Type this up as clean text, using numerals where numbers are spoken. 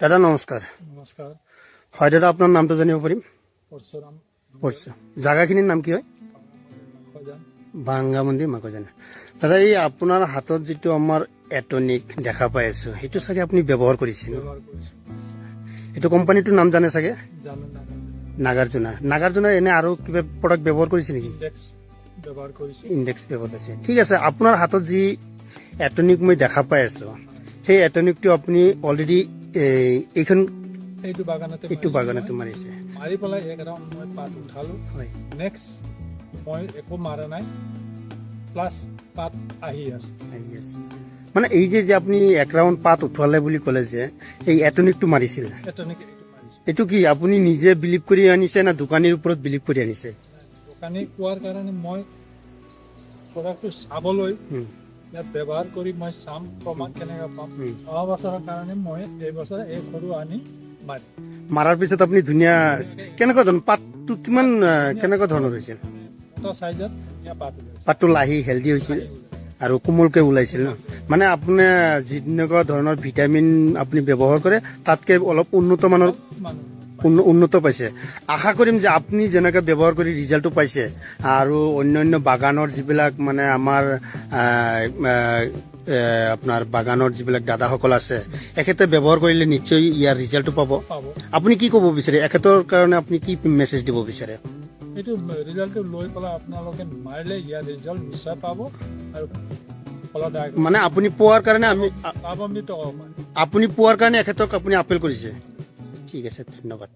দাদা নমস্কাৰ। নমস্কাৰ। হয় দাদা, আপোনাৰ নামটো জানিব পাৰিম? পৰশুৰাম জাগাখিনিৰ নাম কি হয়? খজান। বাংগামন্দি মাকজান। দাদা, এই আপোনাৰ হাতত যিটো আমাৰ এটনিক দেখা পাই আছো, সেইটো চাগে আপুনি ব্যৱহাৰ কৰিছে ন? ব্যৱহাৰ কৰিছোঁ। এইটো কোম্পানীটোৰ নাম জানে চাগে? জানো না নাগাৰ্জুনা। নাগাৰ্জুনাৰ এনে আৰু কিবা প্ৰডাক্ট ব্যৱহাৰ কৰিছে নেকি? ইণ্ডেক্স ব্যৱহাৰ কৰিছোঁ। ইণ্ডেক্স ব্যৱহাৰ কৰিছে। ঠিক আছে, আপোনাৰ হাতত যি এটনিক মই দেখা পাই আছো, সেই এটনিকটো আপুনি অলৰেডি এইখন এইটো বাগানতে মাৰিছে। মাৰি পেলাই এক ৰাউণ্ড মই পাত উঠালোঁ। হয়। নেক্সট মই একো মাৰা নাই, প্লাছ পাত আহি আছে। মানে এই যে আপুনি এক ৰাউণ্ড পাত উঠোৱালে বুলি ক'লে যে এই এটনিকটো মাৰিছিল, এটনিক এইটো মাৰিছোঁ। এইটো কি আপুনি নিজে বিলিভ কৰি আনিছে না দোকানীৰ ওপৰত বিলিভ কৰি আনিছে? দোকানী কোৱাৰ কাৰণে মই প্ৰডাক্টটো চাবলৈ ইয়াত ব্যৱহাৰ কৰি মই চাম প্ৰমাণ কেনেকৈ পাম। অহা বছৰৰ কাৰণে মই এই বছৰ এই সৰু আনি মাৰাৰ পিছত আপুনি ধুনীয়া কেনেকুৱা ধৰণৰ পাতটো কিমান কেনেকুৱা ধৰণৰ হৈছিল? এটা চাইজত পাতটো লাহি হেল্ডি হৈছিল আৰু কোমলকে ওলাইছিল ন? মানে আপুনি যেনেকুৱা ধৰণৰ ভিটামিন আপুনি ব্যৱহাৰ কৰে তাতকে অলপ উন্নত মানৰ উন্নত পাইছে। আশা কৰিম যে আপুনি যেনেকৈ ব্যৱহাৰ কৰি ৰিজাল্টটো পাইছে আৰু অন্যান্য বাগানৰ যিবিলাক মানে আমাৰ আপোনাৰ বাগানৰ যিবিলাক দাদাসকল আছে, এখেতে ব্যৱহাৰ কৰিলে নিশ্চয় ইয়াৰ ৰিজাল্টটো পাব। আপুনি কি ক'ব বিচাৰে এখেতৰ কাৰণে? আপুনি কি মেছেজ দিব বিচাৰে? এইটো ৰিজাল্টটো লৈ পেলাই আপোনালোকে মাৰিলে ইয়াৰ ৰিজাল্ট নিশ্চয় পাব আৰু মানে আপুনি পোৱাৰ কাৰণে লাভান্বিত হ'ব। আপুনি পোৱাৰ কাৰণে এখেতক আপুনি আপীল কৰিছে। ঠিক আছে, ধন্যবাদ।